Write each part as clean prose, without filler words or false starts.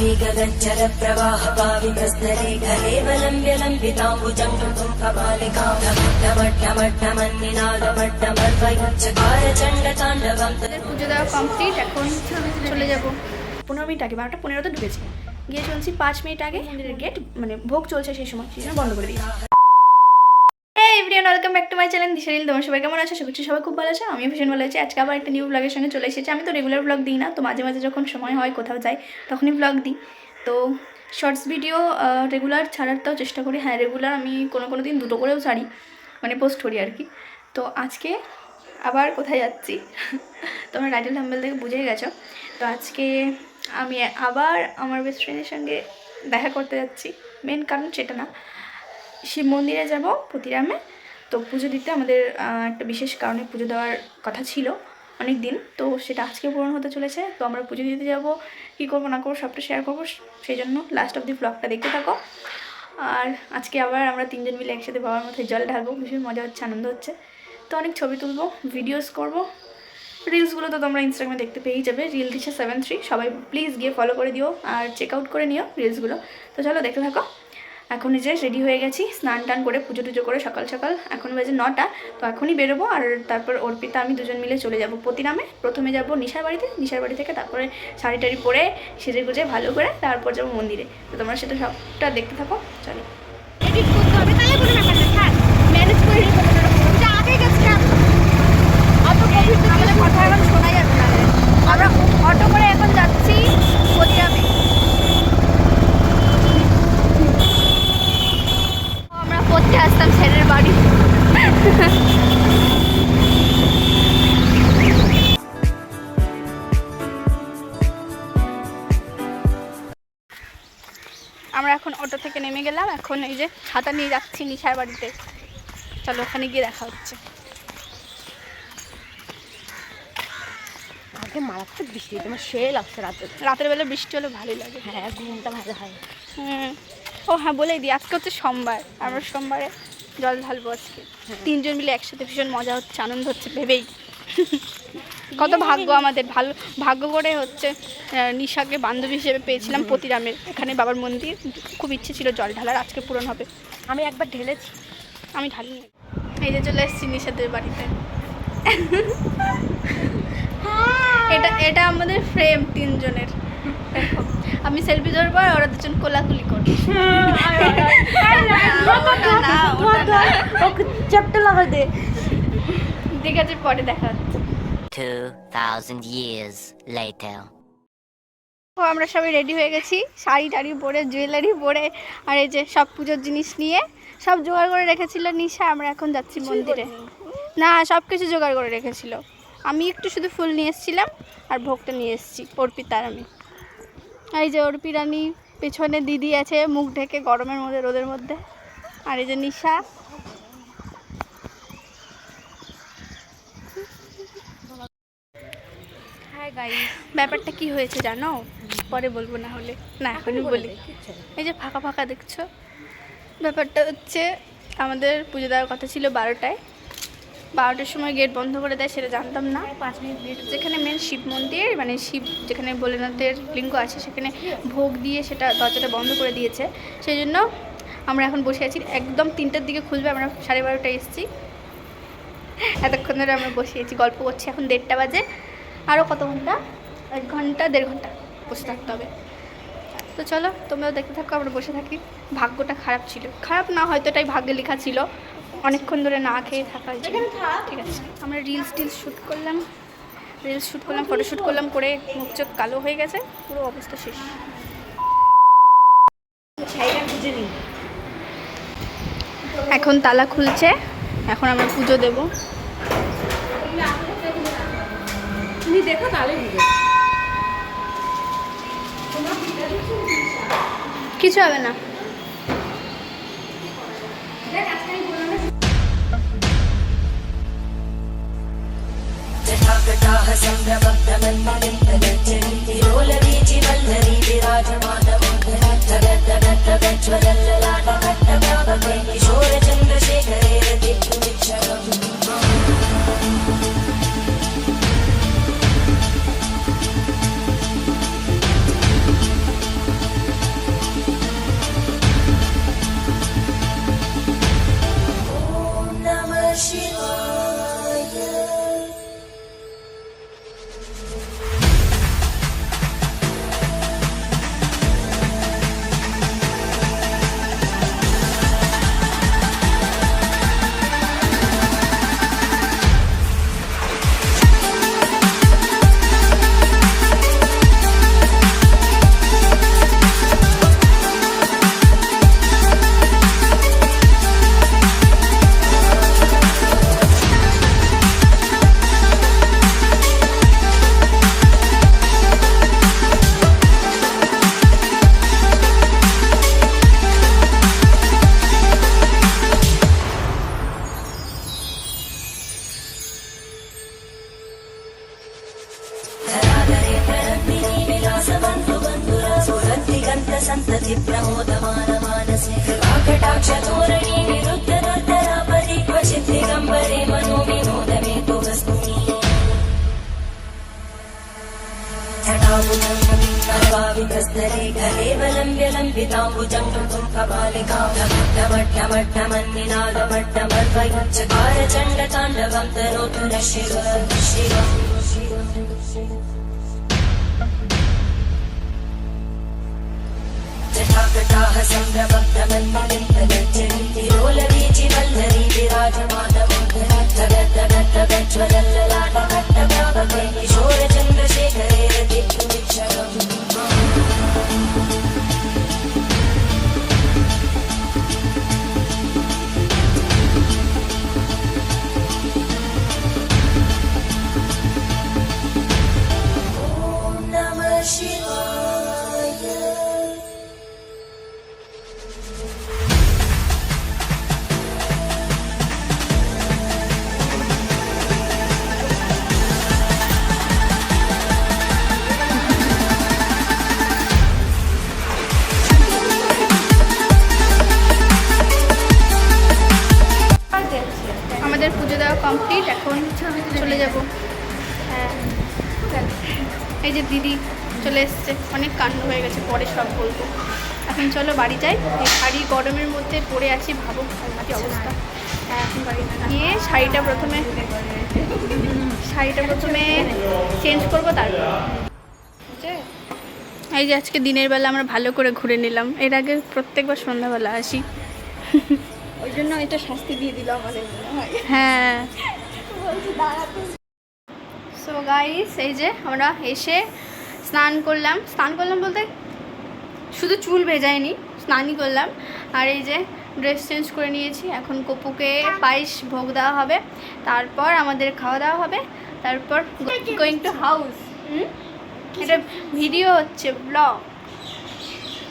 गगनचर प्रवाह पावितस्थले कलेवलम्ब्य लम्बिताम्बुजं कृतं कपालिकां ढमढमढमन्निनादमड्डमर्वयुच्चकार चण्डताण्डवं। পুজো দেওয়া কমপ্লিট, এখন চলে যাব 15 মিনিট আগে, 12:15 ঢুকেছি, গিয়ে শুনছি 5 মিনিট আগে মন্দিরের গেট মানে ভোগ চলছে, সেই সময় বন্ধ করে দিয়েছি। Welcome back to my channel দিশারিল। তোমার সবাই কেমন আছো? সবাই খুব ভালো আছে, আমিও ভীষণ ভালো আছি। আজকে আবার একটা নিউ ব্লগের সঙ্গে চলে এসেছি। আমি তো রেগুলার ব্লগ দিই না, তো মাঝে মাঝে যখন সময় হয় কোথাও যাই তখনই ব্লগ দিই। তো শর্টস ভিডিও রেগুলার ছাড়ারটাও চেষ্টা করি। হ্যাঁ, রেগুলার আমি কোনো দিন 2টো করেও ছাড়ি, মানে পোস্ট করি আর কি। তো আজকে আবার কোথায় যাচ্ছি তোমরা টাইটেল থাম্বনেল থেকে বুঝেই গেছো। তো আজকে আমি আবার আমার বেস্ট ফ্রেন্ডের সঙ্গে দেখা করতে যাচ্ছি। মেন কারণ সেটা না, শিব মন্দিরে যাব পতিরামে। তো পুজো দিতে আমাদের একটা বিশেষ কারণে পুজো দেওয়ার কথা ছিল অনেক দিন, তো সেটা আজকে পূরণ হতে চলেছে। তো আমরা পুজো দিতে যাব, কী করবো না করবো সবটা শেয়ার করবো, সেই জন্য লাস্ট অব দি ব্লগটা দেখতে থাকো। আর আজকে আবার আমরা 3জন মিলে একসাথে বাবার মাথায় জল ঢালবো, ভীষণ মজা হচ্ছে, আনন্দ হচ্ছে। তো অনেক ছবি তুলবো, ভিডিওস করব, রিলসগুলো তো তোমরা ইনস্টাগ্রামে দেখতে পেয়েই যাবে, রিল দিশা 73। সবাই প্লিজ গিয়ে ফলো করে দিও আর চেক আউট করে নিও রিলসগুলো। তো চলো দেখতে থাকো। এখন যে রেডি হয়ে গেছি, স্নান টান করে পুজো টুজো করে সকাল সকাল, এখন বাজে 9টা। তো এখনই বেরোবো, আর তারপর অর্পিতা আমি দুজন মিলে চলে যাব পতিরামে। প্রথমে যাব নিশার বাড়িতে, নিশার বাড়ি থেকে তারপরে শাড়ি টাড়ি পরে সেজে গুজে ভালো করে তারপর যাবো মন্দিরে। তো তোমরা সেটা সবটা দেখতে থাকো, চলো। এডিট করতে হবে, তাহলে কোনো ব্যাপার না, থাক ম্যানেজ করে নিতে হবে। এটা আগে গেছিলাম, অত কোভিড আমাদের কথা এখন শোনা যাবে না। আমরা অটো করে এখন যাচ্ছি পতিরামে। আমরা পড়তে আসতাম ছেলের বাড়ি। আমরা এখন অটো থেকে নেমে গেলাম, এখন এই যে ছাতা নিয়ে যাচ্ছি নিশার বাড়িতে। চলো ওখানে গিয়ে দেখা হচ্ছে। আগে মারাত্মক বৃষ্টি, তোমার সে লাগছে রাতের বেলা বৃষ্টি হলে ভালোই লাগে। হ্যাঁ, ঘুমটা ভালো হয়। ও হ্যাঁ, বলেই দিই, আজকে হচ্ছে সোমবার, আমরা সোমবারে জল ঢালবো আজকে। 3জন মিলে একসাথে, ভীষণ মজা হচ্ছে, আনন্দ হচ্ছে ভেবেই। কত ভাগ্য আমাদের, ভালো ভাগ্য করে হচ্ছে নিশাকে বান্ধবী হিসেবে পেয়েছিলাম পতিরামের। এখানে বাবার মন্দির, খুব ইচ্ছে ছিল জল ঢালার, আজকে পূরণ হবে। আমি একবার ঢেলেছি, আমি ঢালিনি। এই যে চলে এসেছি নিশাদের বাড়িতে। এটা আমাদের ফ্রেম 3জনের। আমি সেলফি ধরবো আর ওরা 2জন কোলাকুলি করবো। চ্যাপ্টা লাগা দে। ঠিক আছে, পরে দেখা হচ্ছে। 2000 years later. ও আমরা সবাই রেডি হয়ে গেছি, শাড়ি টাড়ি পরে, জুয়েলারি পরে, আর এই যে সব পুজোর জিনিস নিয়ে সব জোগাড় করে রেখেছিল নিশা। আমরা এখন যাচ্ছি মন্দিরে। না, সব কিছু জোগাড় করে রেখেছিল, আমি একটু শুধু ফুল নিয়ে এসেছিলাম আর ভোগটা নিয়ে এসেছি অর্পিতার আমি। এই যে অর্পি রানী, পেছনে দিদি আছে মুখ ঢেকে গরমের মধ্যে, রোদের মধ্যে, আর এই যে নিশা। হ্যাঁ গাইস, ব্যাপারটা কি হয়েছে জানো? পরে বলবো, না হলে না, এখনই বলি। এই যে ফাঁকা ফাঁকা দেখছো, ব্যাপারটা হচ্ছে আমাদের পুজো দেওয়ার কথা ছিল 12টায়। 12টার সময় গেট বন্ধ করে দেয়, সেটা জানতাম না। 5 মিনিট লেট। যেখানে মেন শিব মন্দির, মানে শিব যেখানে ভোলেনাথের লিঙ্গ আছে, সেখানে ভোগ দিয়ে সেটা দরজাটা বন্ধ করে দিয়েছে। সেই জন্য আমরা এখন বসে আছি, একদম 3টার দিকে খুলবে। আমরা 12:30টায় এসেছি, এতক্ষণ ধরে আমরা বসে আছি, গল্প করছি। এখন 1:30 বাজে, আরও কত ঘন্টা, 1 ঘন্টা 1.5 ঘন্টা বসে থাকতে হবে। তো চলো তোমরাও দেখতে থাকো, আমরা বসে থাকি। ভাগ্যটা খারাপ ছিল, খারাপ না হয়তো এটাই ভাগ্যে লেখা ছিল, অনেকক্ষণ ধরে না খেয়ে থাকা হয়েছে। ঠিক আছে, আমরা রিলস শ্যুট করলাম, ফটোশ্যুট করলাম, করে মুখ চোখ কালো হয়ে গেছে, পুরো অবস্থা শেষ। এখন তালা খুলছে, এখন আমরা পুজো দেব। তুমি দেখো তাহলে কিছু হবে না। जटाकटाह सम्भ्रमब्धमन्मलिन्दगज्जरी लोलवीचि वल्लरी विराजमानमोहरी जगद्दगद्दगज्ज्वलल्ललाटकट्टभावके किशोरचन्द्रशेखरे रतिक्षुमिक्षरम्। सन्तति प्रमोदमानमानसे कृपाकटाक्षतोरणी विरुद्धदुर्धरापदि क्वचित् दिगम्बरे मनो विनोदमेतु वस्तुनि जटाभुजङ्गविकरभावितस्तरे कलेवलम्ब्य लम्बिताम्बुजङ्गं कपालिकां डमट्टमट्टमट्टमन्निनादमट्टमर्वयुच्चकार चण्डताण्डवं तनोतु नः शिव शिव जटाकटाः सम्भ्रमब्धमन्मलिन्दलज्जरी विरोलवीचिवल्लरी विराजमानमोहनज्ज्वलल्ललाटकट्टव्यापके किशोरचन्द्रशेखरे रतिर्विक्षरम् ॐ नमः शिवाय আমাদের পুজো দেওয়া কমপ্লিট, এখন চলে যাব। হ্যাঁ, এই যে দিদি চলে এসছে, অনেক কাণ্ড হয়ে গেছে, পরে সব বলবো। এখন চলো বাড়ি যাই। এই শাড়ি গরমের মধ্যে পরে আছি, ভাবো কি অবস্থা। হ্যাঁ, এখন বাড়ি গিয়ে শাড়িটা প্রথমে চেঞ্জ করবো, তারপর এই যে আজকে দিনের বেলা আমরা ভালো করে ঘুরে নিলাম। এর আগে প্রত্যেকবার সন্ধ্যাবেলা আসি, ওই জন্য এটা শাস্তি দিয়ে দিল আমাদের মনে হয়। হ্যাঁ। সো গাইস, এই যে আমরা এসে স্নান করলাম বলতে শুধু চুল ভেজাইনি, স্নানই করলাম। আর এই যে ড্রেস চেঞ্জ করে নিয়েছি, এখন কপুকে পায়েস ভোগ দেওয়া হবে, তারপর আমাদের খাওয়া দাওয়া হবে, তারপর গোয়িং টু হাউস। এটা ভিডিও হচ্ছে, ব্লগ।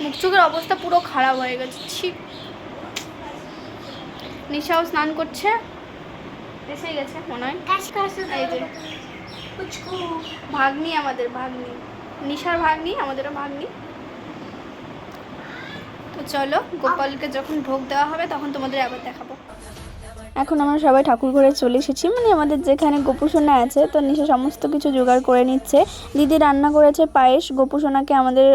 মুখ চোখের অবস্থা পুরো খারাপ হয়ে গেছে। ঠিক, নিশাও স্নান করছে, এসে গেছে মনে হয়। এই যে ভাগ্নি, আমাদের ভাগ্নি, নিশার ভাগ্নি, আমাদেরও ভাগ্নি। তো চলো, গোপালকে যখন ভোগ দেওয়া হবে তখন তোমাদের আবার দেখাবো। এখন আমরা সবাই ঠাকুর ঘরে চলে এসেছি, মানে আমাদের যেখানে গোপুসোনা আছে। তো নিশা সমস্ত কিছু জোগাড় করে নিচ্ছে। দিদি রান্না করেছে পায়েস। গোপুসোনাকে আমাদের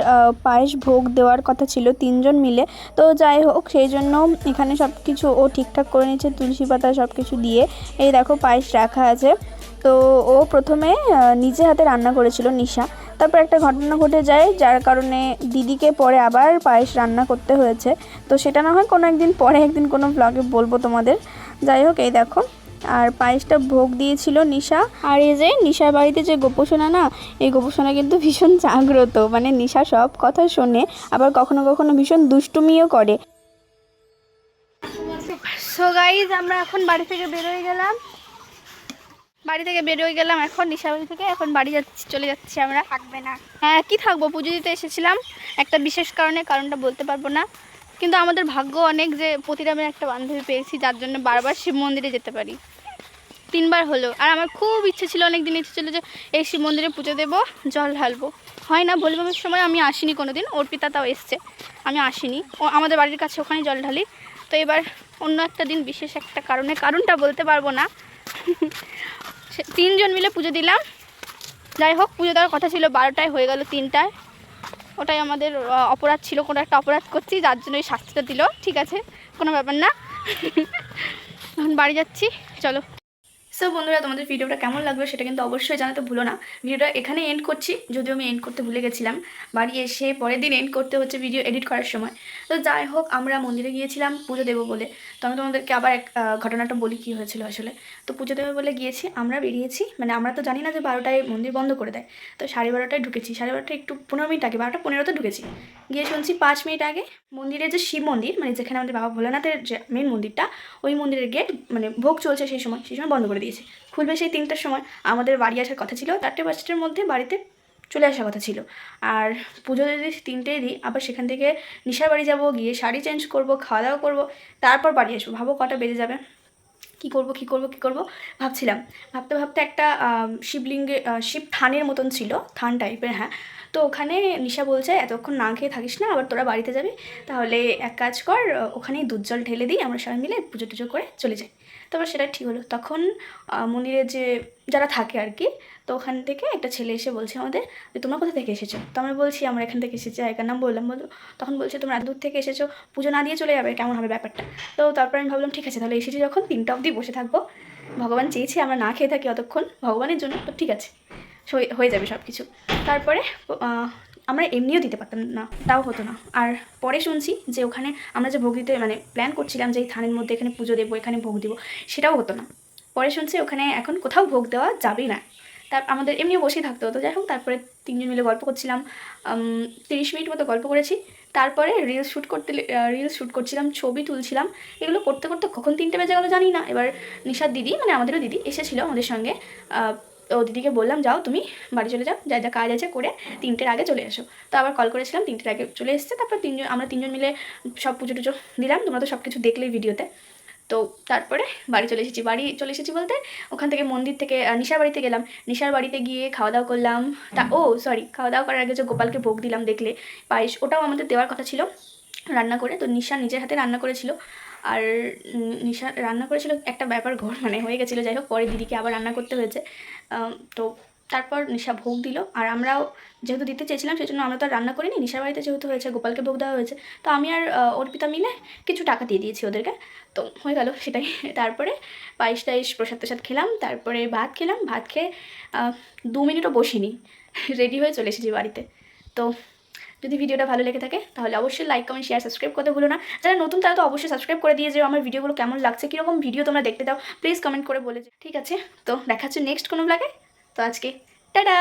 পায়েস ভোগ দেওয়ার কথা ছিল 3 জন মিলে, তো যাই হোক সেই জন্য এখানে সব কিছু ও ঠিকঠাক করে নিচ্ছে, তুলসী পাতা সব কিছু দিয়ে। এই দেখো পায়েস রাখা আছে। তো ও প্রথমে নিজে হাতে রান্না করেছিল নিশা, তারপর একটা ঘটনা ঘটে যায়, যার কারণে দিদিকে পরে আবার পায়েস রান্না করতে হয়েছে। তো সেটা না হয় কোনো একদিন পরে, একদিন কোনো ব্লগে বলবো তোমাদের। যাই হোক, এই দেখো, আর পায়েসটা ভোগ দিয়েছিল নিশা। আর এই যে নিশার বাড়িতে যে গোপুসোনা না, এই গোপুসোনা কিন্তু ভীষণ জাগ্রত, মানে নিশা সব কথা শোনে, আবার কখনো কখনো ভীষণ দুষ্টুমিও করে। সো গাইজ, আমরা এখন বাড়ি থেকে বেরোয় গেলাম, এখন নিশা বাড়ি থেকে এখন বাড়ি চলে যাচ্ছি আমরা। থাকবে না? হ্যাঁ, কি থাকবো, পুজো দিতে এসেছিলাম একটা বিশেষ কারণটা বলতে পারবো না, কিন্তু আমাদের ভাগ্য অনেক যে প্রতিরামের একটা বান্ধবী পেয়েছি, যার জন্য বারবার শিব মন্দিরে যেতে পারি। 3 বার হলো। আর আমার খুব ইচ্ছে ছিল, অনেক দিন ইচ্ছে ছিল যে এই শিব মন্দিরে পুজো দেবো, জল ঢালবো। হয় না, বলবামের সময় আমি আসিনি কোনো দিন, অর্পিতা তাও এসছে, আমি আসিনি। ও আমাদের বাড়ির কাছে, ওখানে জল ঢালি। তো এবার অন্য একটা দিন, বিশেষ একটা কারণটা বলতে পারবো না। 3 জন মিলে পুজো দিলাম। যাই হোক, পুজো দেওয়ার কথা ছিল 12টায়, হয়ে গেল 3টায়। ওটাই আমাদের অপরাধ ছিল, কোনো একটা অপরাধ করছি, যার জন্য এই শাস্তিটা দিল। ঠিক আছে, কোনো ব্যাপার না। এখন বাড়ি যাচ্ছি, চলো। সো বন্ধুরা, তোমাদের ভিডিওটা কেমন লাগলো সেটা কিন্তু অবশ্যই জানাতে ভুলো না। ভিডিওটা এখানে এন্ড করছি, যদিও আমি এন্ড করতে ভুলে গেছিলাম, বাড়ি এসে পরের দিন এন্ড করতে হচ্ছে ভিডিও এডিট করার সময়। তো যাই হোক, আমরা মন্দিরে গিয়েছিলাম পুজো দেবো বলে। তো আমি তোমাদেরকে আবার এক ঘটনাটা বলি কী হয়েছিল আসলে। তো পুজো দেবো বলে গিয়েছি, আমরা বেরিয়েছি, মানে আমরা তো জানি না যে 12টায় মন্দির বন্ধ করে দেয়। তো 12:30টায় ঢুকেছি, 12:30টায় একটু 15 মিনিট আগে, 12:15তে ঢুকেছি। গিয়ে শুনছি 5 মিনিট আগে মন্দিরে যে শিব মন্দির, মানে যেখানে আমাদের বাবা ভোলানাথের যে মেন মন্দিরটা, ওই মন্দিরের গেট, মানে ভোগ চলছে সেই সময় বন্ধ করে দিয়েছে। খুলবে সেই 3টার সময়। আমাদের বাড়ি আসার কথা ছিল 4-5টার মধ্যে, বাড়িতে চলে আসার কথা ছিল। আর পুজো যদি 3টায় দিই, আবার সেখান থেকে নিশার বাড়ি যাব, গিয়ে শাড়ি চেঞ্জ করব, খাওয়া দাওয়া করবো, তারপর বাড়ি আসবো। ভাবো কটা বেজে যাবে। কী করবো ভাবছিলাম। ভাবতে একটা শিবলিঙ্গে, শিব থানের মতন ছিল, থান টাইপের, হ্যাঁ। তো ওখানে নিশা বলছে এতক্ষণ না খেয়ে থাকিস না, আবার তোরা বাড়িতে যাবি, তাহলে এক কাজ কর, ওখানেই দুধ জল ঢেলে দিই, আমরা সবাই মিলে পুজো টুজো করে চলে যাই। তারপর সেটা ঠিক হলো। তখন মন্দিরে যে যারা থাকে আর কি, তো ওখান থেকে একটা ছেলে এসে বলছে আমাদের যে তোমরা কোথা থেকে এসেছো। তো আমরা বলছি আমরা এখান থেকে এসেছি, জায়গার নাম বললাম। তখন বলছে তোমরা এত দূর থেকে এসেছো, পুজো না দিয়ে চলে যাবে, কেমন হবে ব্যাপারটা। তো তারপর আমি ভাবলাম ঠিক আছে, তাহলে এসেছি যখন 3টা অবধি বসে থাকবো, ভগবান চেয়েছে আমরা না খেয়ে থাকি অতক্ষণ ভগবানের জন্য, তো ঠিক আছে, হয়ে যাবে সব কিছু। তারপরে আমরা এমনিও দিতে পারতাম না, তাও হতো না। আর পরে শুনছি যে ওখানে আমরা যে ভোগ দিতে মানে প্ল্যান করছিলাম যে এই থানের মধ্যে এখানে পুজো দেবো, এখানে ভোগ দেবো, সেটাও হতো না। পরে শুনছি ওখানে এখন কোথাও ভোগ দেওয়া যাবেই না, তার আমাদের এমনিও বসেই থাকতে হতো। যাই হোক, তারপরে 3জন মিলে গল্প করছিলাম, 30 মিনিট মতো গল্প করেছি। তারপরে রিলস শ্যুট করছিলাম, ছবি তুলছিলাম। এগুলো করতে করতে কখন 3টে বেজে গেলো জানি না। এবার নিশার দিদি, মানে আমাদেরও দিদি এসেছিলো আমাদের সঙ্গে। তো দিদিকে বললাম যাও তুমি বাড়ি চলে যাও, যা যা কাজ আছে করে 3টের আগে চলে এসো। তো আবার কল করেছিলাম, 3টের আগে চলে এসেছে। তারপর আমরা 3জন মিলে সব পুজো টুজো দিলাম, তোমরা তো সব কিছু দেখলেই ভিডিওতে। তো তারপরে বাড়ি চলে এসেছি বলতে ওখান থেকে মন্দির থেকে নিশার বাড়িতে গেলাম। নিশার বাড়িতে গিয়ে খাওয়া দাওয়া করলাম। খাওয়া দাওয়া করার আগে যে গোপালকে ভোগ দিলাম দেখলে, পায়েস, ওটাও আমাদের দেওয়ার কথা ছিল রান্না করে। তো নিশা নিজের হাতে রান্না করেছিল। আর নিশা রান্না করেছিল, একটা ব্যাপার মানে হয়ে গেছিলো। যাই হোক, পরে দিদিকে আবার রান্না করতে হয়েছে। তো তারপর নিশা ভোগ দিল, আর আমরাও যেহেতু দিতে চেয়েছিলাম সেই জন্য আমরা তো আর রান্না করিনি। নিশার বাড়িতে যেহেতু হয়েছে, গোপালকে ভোগ দেওয়া হয়েছে, তো আমি আর অর্পিতা মিলে কিছু টাকা দিয়ে দিয়েছি ওদেরকে। তো হয়ে গেল সেটাই। তারপরে পায়েস টাইস প্রসাদ টসাদ খেলাম, তারপরে ভাত খেলাম। ভাত খেয়ে 2 মিনিটও বসিনি, রেডি হয়ে চলে এসেছি বাড়িতে। তো যদি ভিডিওটা ভালো লেগে থাকে তাহলে অবশ্যই লাইক, কমেন্ট, শেয়ার, সাবস্ক্রাইব করতে ভুলো না। যারা নতুন তারা তো অবশ্যই সাবস্ক্রাইব করে দিয়ে যে আমার ভিডিওগুলো কেমন লাগছে, কীরকম ভিডিও তোমরা দেখতে দাও, প্লিজ কমেন্ট করে বলে। ঠিক আছে, তো দেখা হচ্ছে নেক্সট কোনো ব্লগে। তো আজকে টাটা।